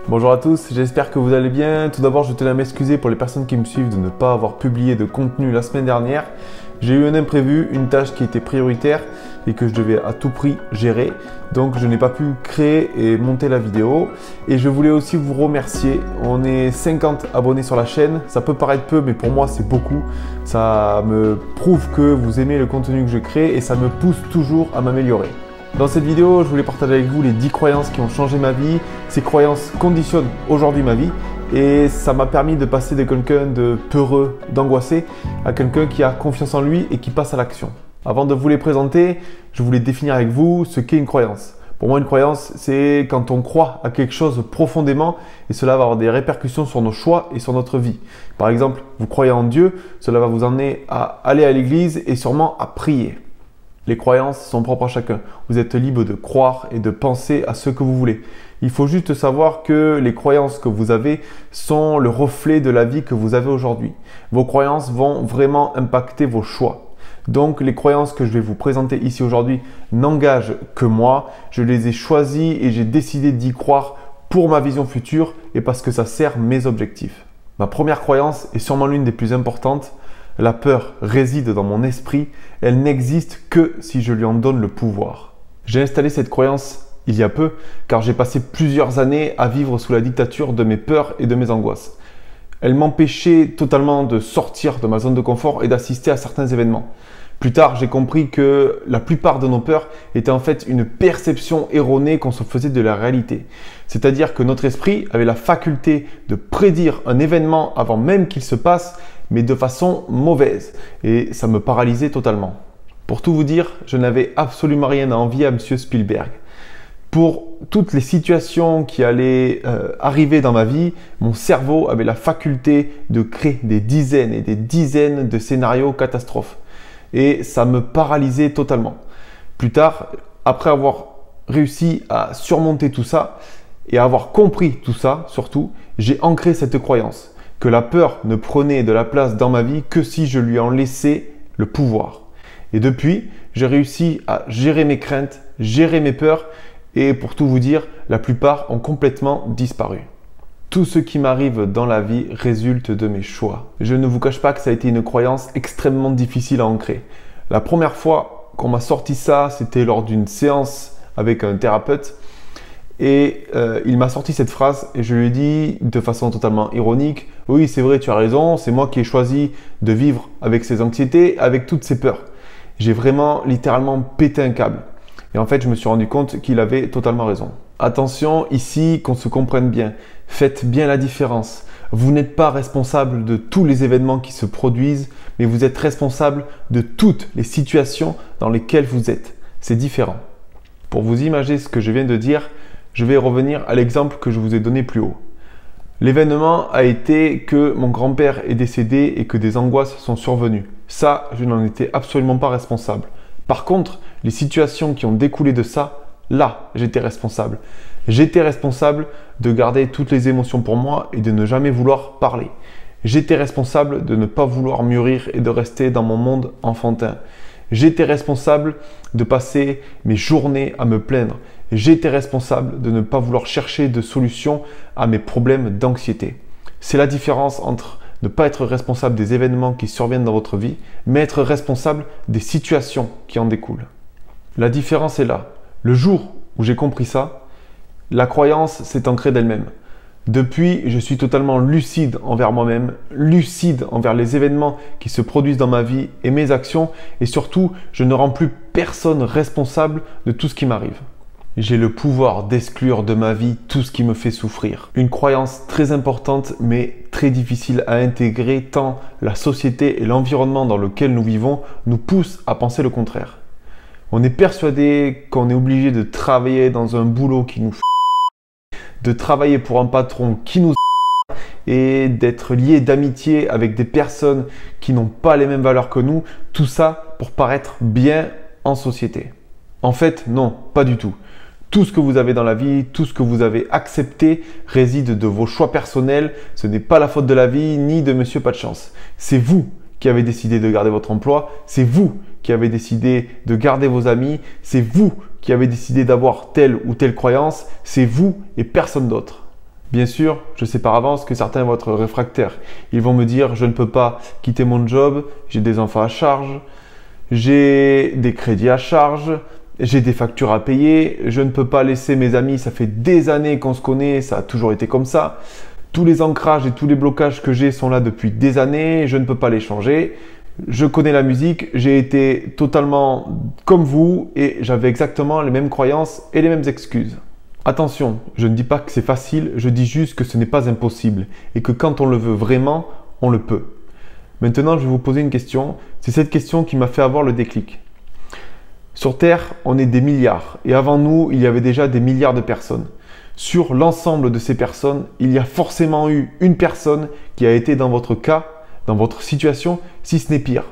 Bonjour à tous, j'espère que vous allez bien. Tout d'abord, je tenais à m'excuser pour les personnes qui me suivent de ne pas avoir publié de contenu la semaine dernière. J'ai eu un imprévu, une tâche qui était prioritaire et que je devais à tout prix gérer. Donc, je n'ai pas pu créer et monter la vidéo. Et je voulais aussi vous remercier. On est 50 abonnés sur la chaîne. Ça peut paraître peu, mais pour moi, c'est beaucoup. Ça me prouve que vous aimez le contenu que je crée et ça me pousse toujours à m'améliorer. Dans cette vidéo, je voulais partager avec vous les 10 croyances qui ont changé ma vie. Ces croyances conditionnent aujourd'hui ma vie et ça m'a permis de passer de quelqu'un de peureux, d'angoissé, à quelqu'un qui a confiance en lui et qui passe à l'action. Avant de vous les présenter, je voulais définir avec vous ce qu'est une croyance. Pour moi, une croyance, c'est quand on croit à quelque chose profondément et cela va avoir des répercussions sur nos choix et sur notre vie. Par exemple, vous croyez en Dieu, cela va vous emmener à aller à l'église et sûrement à prier. Les croyances sont propres à chacun. Vous êtes libre de croire et de penser à ce que vous voulez. Il faut juste savoir que les croyances que vous avez sont le reflet de la vie que vous avez aujourd'hui. Vos croyances vont vraiment impacter vos choix. Donc les croyances que je vais vous présenter ici aujourd'hui n'engagent que moi. Je les ai choisies et j'ai décidé d'y croire pour ma vision future et parce que ça sert mes objectifs. Ma première croyance est sûrement l'une des plus importantes. La peur réside dans mon esprit, elle n'existe que si je lui en donne le pouvoir. J'ai installé cette croyance il y a peu car j'ai passé plusieurs années à vivre sous la dictature de mes peurs et de mes angoisses. Elle m'empêchait totalement de sortir de ma zone de confort et d'assister à certains événements. Plus tard, j'ai compris que la plupart de nos peurs étaient en fait une perception erronée qu'on se faisait de la réalité. C'est-à-dire que notre esprit avait la faculté de prédire un événement avant même qu'il se passe, mais de façon mauvaise. Et ça me paralysait totalement. Pour tout vous dire, je n'avais absolument rien à envier à M. Spielberg. Pour toutes les situations qui allaient arriver dans ma vie, mon cerveau avait la faculté de créer des dizaines et des dizaines de scénarios catastrophes. Et ça me paralysait totalement. Plus tard, après avoir réussi à surmonter tout ça et à avoir compris tout ça, surtout, j'ai ancré cette croyance que la peur ne prenait de la place dans ma vie que si je lui en laissais le pouvoir. Et depuis, j'ai réussi à gérer mes craintes, gérer mes peurs et pour tout vous dire, la plupart ont complètement disparu. Tout ce qui m'arrive dans la vie résulte de mes choix. Je ne vous cache pas que ça a été une croyance extrêmement difficile à ancrer. La première fois qu'on m'a sorti ça, c'était lors d'une séance avec un thérapeute. Et il m'a sorti cette phrase et je lui ai dit de façon totalement ironique « Oui, c'est vrai, tu as raison, c'est moi qui ai choisi de vivre avec ces anxiétés, avec toutes ces peurs. » J'ai vraiment littéralement pété un câble. Et en fait, je me suis rendu compte qu'il avait totalement raison. Attention ici, qu'on se comprenne bien. Faites bien la différence. Vous n'êtes pas responsable de tous les événements qui se produisent, mais vous êtes responsable de toutes les situations dans lesquelles vous êtes. C'est différent. Pour vous imaginer ce que je viens de dire, je vais revenir à l'exemple que je vous ai donné plus haut. L'événement a été que mon grand-père est décédé et que des angoisses sont survenues. Ça, je n'en étais absolument pas responsable. Par contre, les situations qui ont découlé de ça, là, j'étais responsable. J'étais responsable de garder toutes les émotions pour moi et de ne jamais vouloir parler. J'étais responsable de ne pas vouloir mûrir et de rester dans mon monde enfantin. J'étais responsable de passer mes journées à me plaindre. J'étais responsable de ne pas vouloir chercher de solutions à mes problèmes d'anxiété. C'est la différence entre ne pas être responsable des événements qui surviennent dans votre vie, mais être responsable des situations qui en découlent. La différence est là. Le jour où j'ai compris ça, la croyance s'est ancrée d'elle-même. Depuis, je suis totalement lucide envers moi-même, lucide envers les événements qui se produisent dans ma vie et mes actions, et surtout, je ne rends plus personne responsable de tout ce qui m'arrive. J'ai le pouvoir d'exclure de ma vie tout ce qui me fait souffrir. Une croyance très importante mais très difficile à intégrer tant la société et l'environnement dans lequel nous vivons nous poussent à penser le contraire. On est persuadé qu'on est obligé de travailler dans un boulot qui nous de travailler pour un patron qui nous et d'être lié d'amitié avec des personnes qui n'ont pas les mêmes valeurs que nous, tout ça pour paraître bien en société. En fait, non, pas du tout. Tout ce que vous avez dans la vie, tout ce que vous avez accepté réside de vos choix personnels. Ce n'est pas la faute de la vie ni de Monsieur Pas de Chance. C'est vous qui avez décidé de garder votre emploi. C'est vous qui avez décidé de garder vos amis. C'est vous qui avez décidé d'avoir telle ou telle croyance. C'est vous et personne d'autre. Bien sûr, je sais par avance que certains vont être réfractaires. Ils vont me dire, je ne peux pas quitter mon job, j'ai des enfants à charge, j'ai des crédits à charge, j'ai des factures à payer, je ne peux pas laisser mes amis, ça fait des années qu'on se connaît, ça a toujours été comme ça. Tous les ancrages et tous les blocages que j'ai sont là depuis des années, je ne peux pas les changer. Je connais la musique, j'ai été totalement comme vous et j'avais exactement les mêmes croyances et les mêmes excuses. Attention, je ne dis pas que c'est facile, je dis juste que ce n'est pas impossible et que quand on le veut vraiment, on le peut. Maintenant, je vais vous poser une question. C'est cette question qui m'a fait avoir le déclic. Sur Terre, on est des milliards et avant nous, il y avait déjà des milliards de personnes. Sur l'ensemble de ces personnes, il y a forcément eu une personne qui a été dans votre cas, dans votre situation, si ce n'est pire.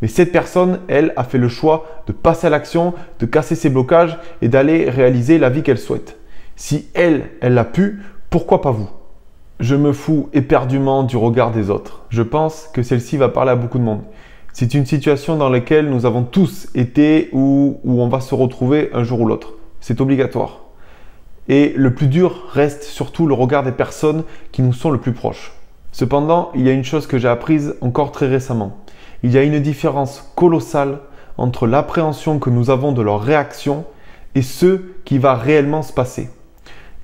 Mais cette personne, elle, a fait le choix de passer à l'action, de casser ses blocages et d'aller réaliser la vie qu'elle souhaite. Si elle l'a pu, pourquoi pas vous? Je me fous éperdument du regard des autres. Je pense que celle-ci va parler à beaucoup de monde. C'est une situation dans laquelle nous avons tous été ou où on va se retrouver un jour ou l'autre. C'est obligatoire. Et le plus dur reste surtout le regard des personnes qui nous sont le plus proches. Cependant, il y a une chose que j'ai apprise encore très récemment. Il y a une différence colossale entre l'appréhension que nous avons de leur réaction et ce qui va réellement se passer.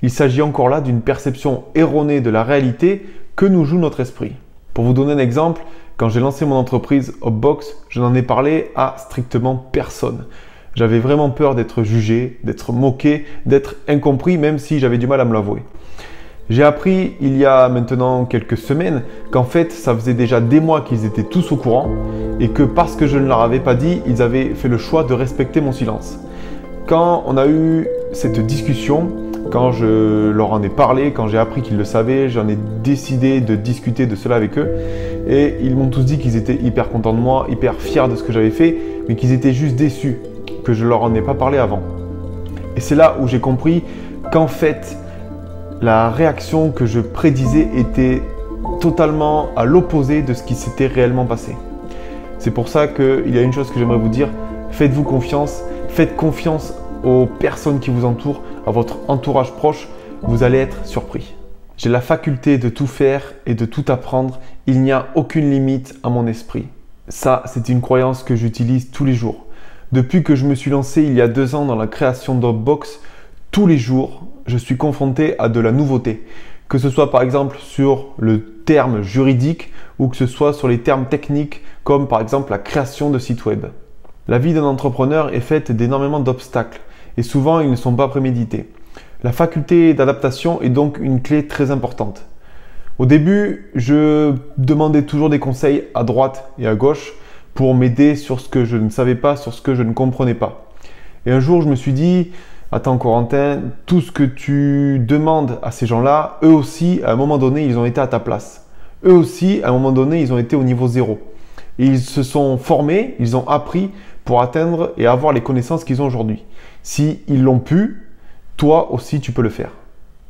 Il s'agit encore là d'une perception erronée de la réalité que nous joue notre esprit. Pour vous donner un exemple, quand j'ai lancé mon entreprise Hopbox, je n'en ai parlé à strictement personne. J'avais vraiment peur d'être jugé, d'être moqué, d'être incompris, même si j'avais du mal à me l'avouer. J'ai appris il y a maintenant quelques semaines qu'en fait, ça faisait déjà des mois qu'ils étaient tous au courant et que parce que je ne leur avais pas dit, ils avaient fait le choix de respecter mon silence. Quand on a eu cette discussion, quand je leur en ai parlé, quand j'ai appris qu'ils le savaient, j'en ai décidé de discuter de cela avec eux et ils m'ont tous dit qu'ils étaient hyper contents de moi, hyper fiers de ce que j'avais fait, mais qu'ils étaient juste déçus que je leur en ai pas parlé avant. Et c'est là où j'ai compris qu'en fait, la réaction que je prédisais était totalement à l'opposé de ce qui s'était réellement passé. C'est pour ça qu'il y a une chose que j'aimerais vous dire, faites-vous confiance, faites confiance aux personnes qui vous entourent, à votre entourage proche, vous allez être surpris. J'ai la faculté de tout faire et de tout apprendre, il n'y a aucune limite à mon esprit. Ça, c'est une croyance que j'utilise tous les jours. Depuis que je me suis lancé il y a 2 ans dans la création d'Hopbox, tous les jours, je suis confronté à de la nouveauté. Que ce soit par exemple sur le terme juridique ou que ce soit sur les termes techniques comme par exemple la création de sites web. La vie d'un entrepreneur est faite d'énormément d'obstacles et souvent ils ne sont pas prémédités. La faculté d'adaptation est donc une clé très importante. Au début, je demandais toujours des conseils à droite et à gauche pour m'aider sur ce que je ne savais pas, sur ce que je ne comprenais pas. Et un jour, je me suis dit, attends Corentin, tout ce que tu demandes à ces gens-là, eux aussi, à un moment donné, ils ont été à ta place. Eux aussi, à un moment donné, ils ont été au niveau 0. Et ils se sont formés, ils ont appris pour atteindre et avoir les connaissances qu'ils ont aujourd'hui. Si ils l'ont pu, toi aussi, tu peux le faire.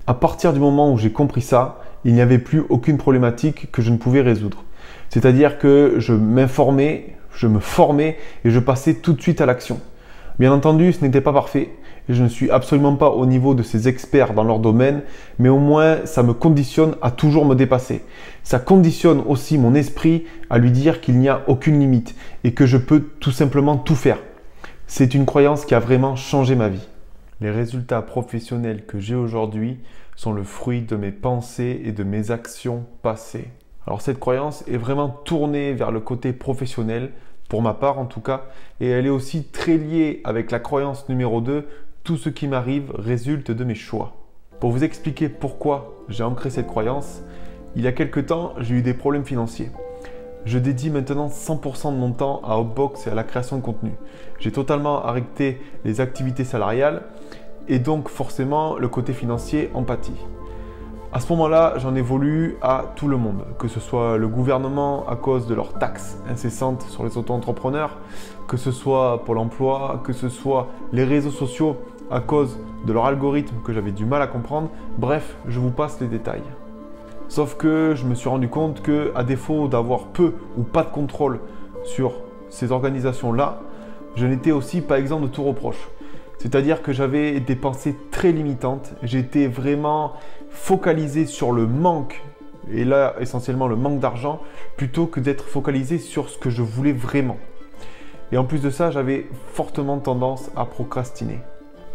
À partir du moment où j'ai compris ça, il n'y avait plus aucune problématique que je ne pouvais résoudre. C'est-à-dire que je m'informais, je me formais et je passais tout de suite à l'action. Bien entendu, ce n'était pas parfait. Je ne suis absolument pas au niveau de ces experts dans leur domaine, mais au moins ça me conditionne à toujours me dépasser. Ça conditionne aussi mon esprit à lui dire qu'il n'y a aucune limite et que je peux tout simplement tout faire. C'est une croyance qui a vraiment changé ma vie. Les résultats professionnels que j'ai aujourd'hui sont le fruit de mes pensées et de mes actions passées. Alors cette croyance est vraiment tournée vers le côté professionnel, pour ma part en tout cas, et elle est aussi très liée avec la croyance numéro 2, tout ce qui m'arrive résulte de mes choix. Pour vous expliquer pourquoi j'ai ancré cette croyance, il y a quelques temps, j'ai eu des problèmes financiers. Je dédie maintenant 100% de mon temps à Hopbox et à la création de contenu. J'ai totalement arrêté les activités salariales et donc forcément le côté financier en pâtit. À ce moment-là, j'en ai voulu à tout le monde, que ce soit le gouvernement à cause de leurs taxes incessantes sur les auto-entrepreneurs, que ce soit Pôle emploi, que ce soit les réseaux sociaux à cause de leur algorithme que j'avais du mal à comprendre. Bref, je vous passe les détails. Sauf que je me suis rendu compte qu'à défaut d'avoir peu ou pas de contrôle sur ces organisations-là, je n'étais aussi pas exempt de tout reproche. C'est-à-dire que j'avais des pensées très limitantes, j'étais vraiment focalisé sur le manque, et là essentiellement le manque d'argent, plutôt que d'être focalisé sur ce que je voulais vraiment. Et en plus de ça, j'avais fortement tendance à procrastiner.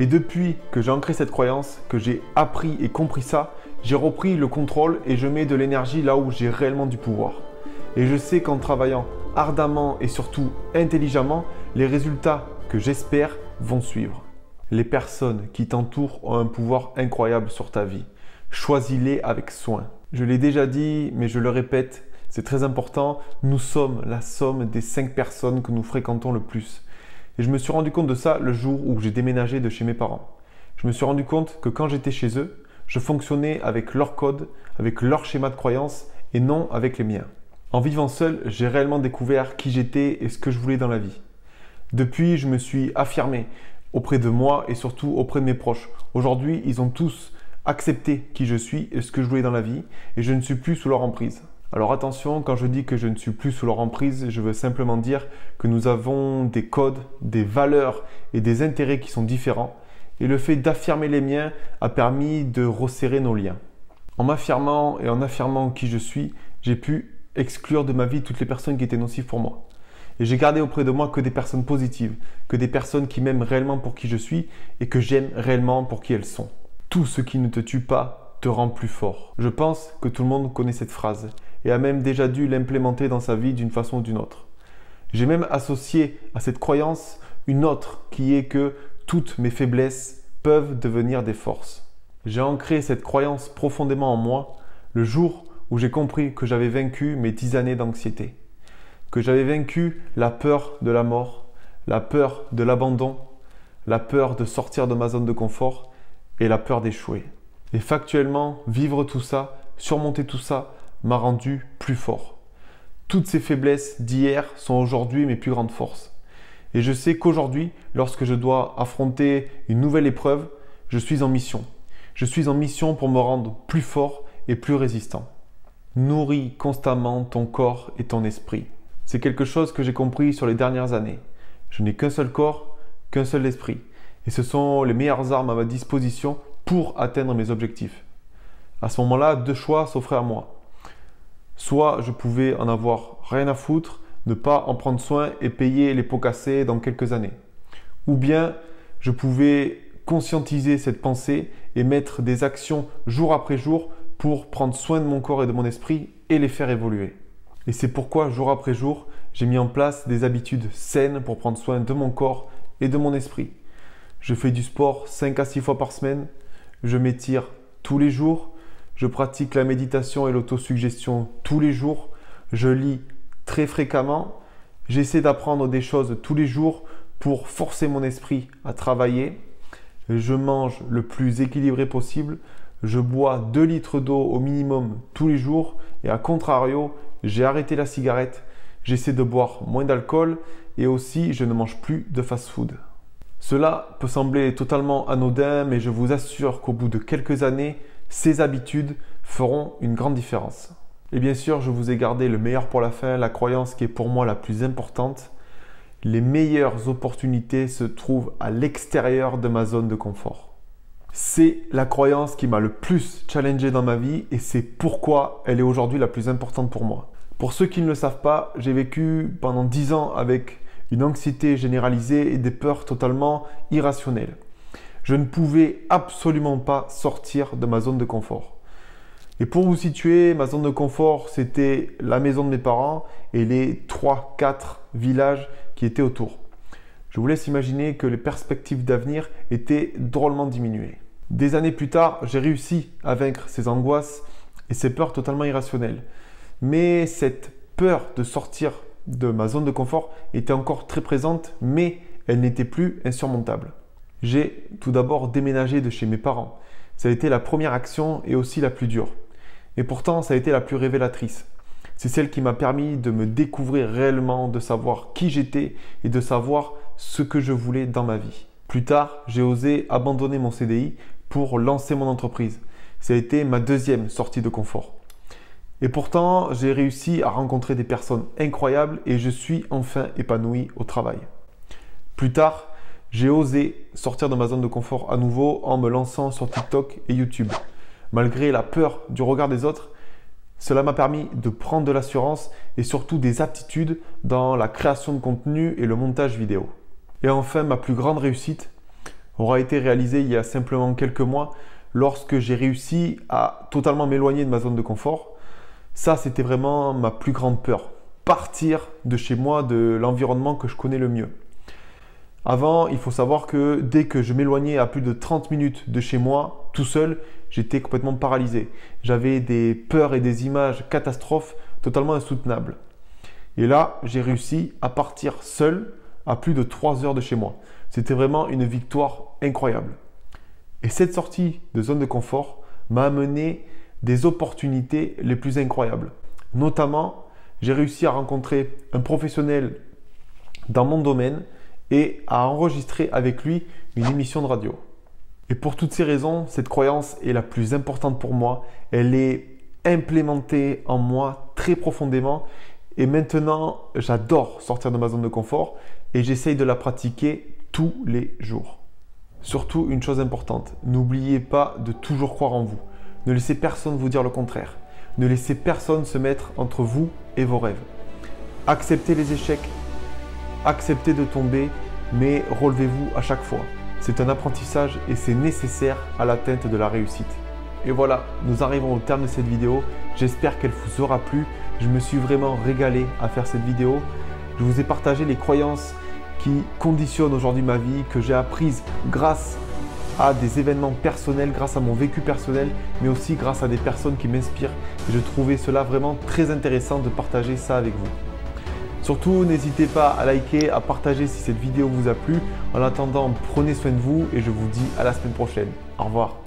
Et depuis que j'ai ancré cette croyance, que j'ai appris et compris ça, j'ai repris le contrôle et je mets de l'énergie là où j'ai réellement du pouvoir. Et je sais qu'en travaillant ardemment et surtout intelligemment, les résultats que j'espère vont suivre. Les personnes qui t'entourent ont un pouvoir incroyable sur ta vie. Choisis-les avec soin. Je l'ai déjà dit, mais je le répète, c'est très important, nous sommes la somme des 5 personnes que nous fréquentons le plus. Et je me suis rendu compte de ça le jour où j'ai déménagé de chez mes parents. Je me suis rendu compte que quand j'étais chez eux, je fonctionnais avec leur code, avec leur schéma de croyance et non avec les miens. En vivant seul, j'ai réellement découvert qui j'étais et ce que je voulais dans la vie. Depuis, je me suis affirmé auprès de moi et surtout auprès de mes proches. Aujourd'hui, ils ont tous accepté qui je suis et ce que je voulais dans la vie et je ne suis plus sous leur emprise. Alors attention, quand je dis que je ne suis plus sous leur emprise, je veux simplement dire que nous avons des codes, des valeurs et des intérêts qui sont différents. Et le fait d'affirmer les miens a permis de resserrer nos liens. En m'affirmant et en affirmant qui je suis, j'ai pu exclure de ma vie toutes les personnes qui étaient nocives pour moi. Et j'ai gardé auprès de moi que des personnes positives, que des personnes qui m'aiment réellement pour qui je suis et que j'aime réellement pour qui elles sont. Tout ce qui ne te tue pas te rend plus fort. Je pense que tout le monde connaît cette phrase et a même déjà dû l'implémenter dans sa vie d'une façon ou d'une autre. J'ai même associé à cette croyance une autre qui est que toutes mes faiblesses peuvent devenir des forces. J'ai ancré cette croyance profondément en moi le jour où j'ai compris que j'avais vaincu mes 10 années d'anxiété, que j'avais vaincu la peur de la mort, la peur de l'abandon, la peur de sortir de ma zone de confort et la peur d'échouer. Et factuellement, vivre tout ça, surmonter tout ça, m'a rendu plus fort. Toutes ces faiblesses d'hier sont aujourd'hui mes plus grandes forces. Et je sais qu'aujourd'hui, lorsque je dois affronter une nouvelle épreuve, je suis en mission. Je suis en mission pour me rendre plus fort et plus résistant. Nourris constamment ton corps et ton esprit. C'est quelque chose que j'ai compris sur les dernières années. Je n'ai qu'un seul corps, qu'un seul esprit. Et ce sont les meilleures armes à ma disposition pour atteindre mes objectifs. À ce moment-là, 2 choix s'offraient à moi. Soit je pouvais en avoir rien à foutre, ne pas en prendre soin et payer les pots cassés dans quelques années. Ou bien je pouvais conscientiser cette pensée et mettre des actions jour après jour pour prendre soin de mon corps et de mon esprit et les faire évoluer. Et c'est pourquoi jour après jour, j'ai mis en place des habitudes saines pour prendre soin de mon corps et de mon esprit. Je fais du sport 5 à 6 fois par semaine, je m'étire tous les jours, je pratique la méditation et l'autosuggestion tous les jours, je lis très fréquemment, j'essaie d'apprendre des choses tous les jours pour forcer mon esprit à travailler, je mange le plus équilibré possible, je bois 2 litres d'eau au minimum tous les jours et à contrario, j'ai arrêté la cigarette, j'essaie de boire moins d'alcool et aussi je ne mange plus de fast-food. Cela peut sembler totalement anodin, mais je vous assure qu'au bout de quelques années, ces habitudes feront une grande différence. Et bien sûr, je vous ai gardé le meilleur pour la fin, la croyance qui est pour moi la plus importante. Les meilleures opportunités se trouvent à l'extérieur de ma zone de confort. C'est la croyance qui m'a le plus challengé dans ma vie et c'est pourquoi elle est aujourd'hui la plus importante pour moi. Pour ceux qui ne le savent pas, j'ai vécu pendant 10 ans avec une anxiété généralisée et des peurs totalement irrationnelles. Je ne pouvais absolument pas sortir de ma zone de confort. Et pour vous situer, ma zone de confort, c'était la maison de mes parents et les 3-4 villages qui étaient autour. Je vous laisse imaginer que les perspectives d'avenir étaient drôlement diminuées. Des années plus tard, j'ai réussi à vaincre ces angoisses et ces peurs totalement irrationnelles. Mais cette peur de sortir de ma zone de confort était encore très présente, mais elle n'était plus insurmontable. J'ai tout d'abord déménagé de chez mes parents. Ça a été la première action et aussi la plus dure. Et pourtant, ça a été la plus révélatrice. C'est celle qui m'a permis de me découvrir réellement, de savoir qui j'étais et de savoir ce que je voulais dans ma vie. Plus tard, j'ai osé abandonner mon CDI pour lancer mon entreprise. Ça a été ma 2e sortie de confort. Et pourtant, j'ai réussi à rencontrer des personnes incroyables et je suis enfin épanoui au travail. Plus tard, j'ai osé sortir de ma zone de confort à nouveau en me lançant sur TikTok et YouTube. Malgré la peur du regard des autres, cela m'a permis de prendre de l'assurance et surtout des aptitudes dans la création de contenu et le montage vidéo. Et enfin, ma plus grande réussite aura été réalisée il y a simplement quelques mois lorsque j'ai réussi à totalement m'éloigner de ma zone de confort. Ça, c'était vraiment ma plus grande peur. Partir de chez moi, de l'environnement que je connais le mieux. Avant, il faut savoir que dès que je m'éloignais à plus de 30 minutes de chez moi, tout seul, j'étais complètement paralysé. J'avais des peurs et des images catastrophes totalement insoutenables. Et là, j'ai réussi à partir seul à plus de 3 heures de chez moi. C'était vraiment une victoire incroyable. Et cette sortie de zone de confort m'a amené des opportunités les plus incroyables. Notamment, j'ai réussi à rencontrer un professionnel dans mon domaine et à enregistrer avec lui une émission de radio. Et pour toutes ces raisons, cette croyance est la plus importante pour moi. Elle est implémentée en moi très profondément et maintenant, j'adore sortir de ma zone de confort et j'essaye de la pratiquer tous les jours. Surtout, une chose importante, n'oubliez pas de toujours croire en vous. Ne laissez personne vous dire le contraire. Ne laissez personne se mettre entre vous et vos rêves. Acceptez les échecs, acceptez de tomber, mais relevez-vous à chaque fois. C'est un apprentissage et c'est nécessaire à l'atteinte de la réussite. Et voilà, nous arrivons au terme de cette vidéo. J'espère qu'elle vous aura plu. Je me suis vraiment régalé à faire cette vidéo. Je vous ai partagé les croyances qui conditionnent aujourd'hui ma vie, que j'ai apprises grâce à des événements personnels, grâce à mon vécu personnel, mais aussi grâce à des personnes qui m'inspirent. Et je trouvais cela vraiment très intéressant de partager ça avec vous. Surtout, n'hésitez pas à liker, à partager si cette vidéo vous a plu. En attendant, prenez soin de vous et je vous dis à la semaine prochaine. Au revoir.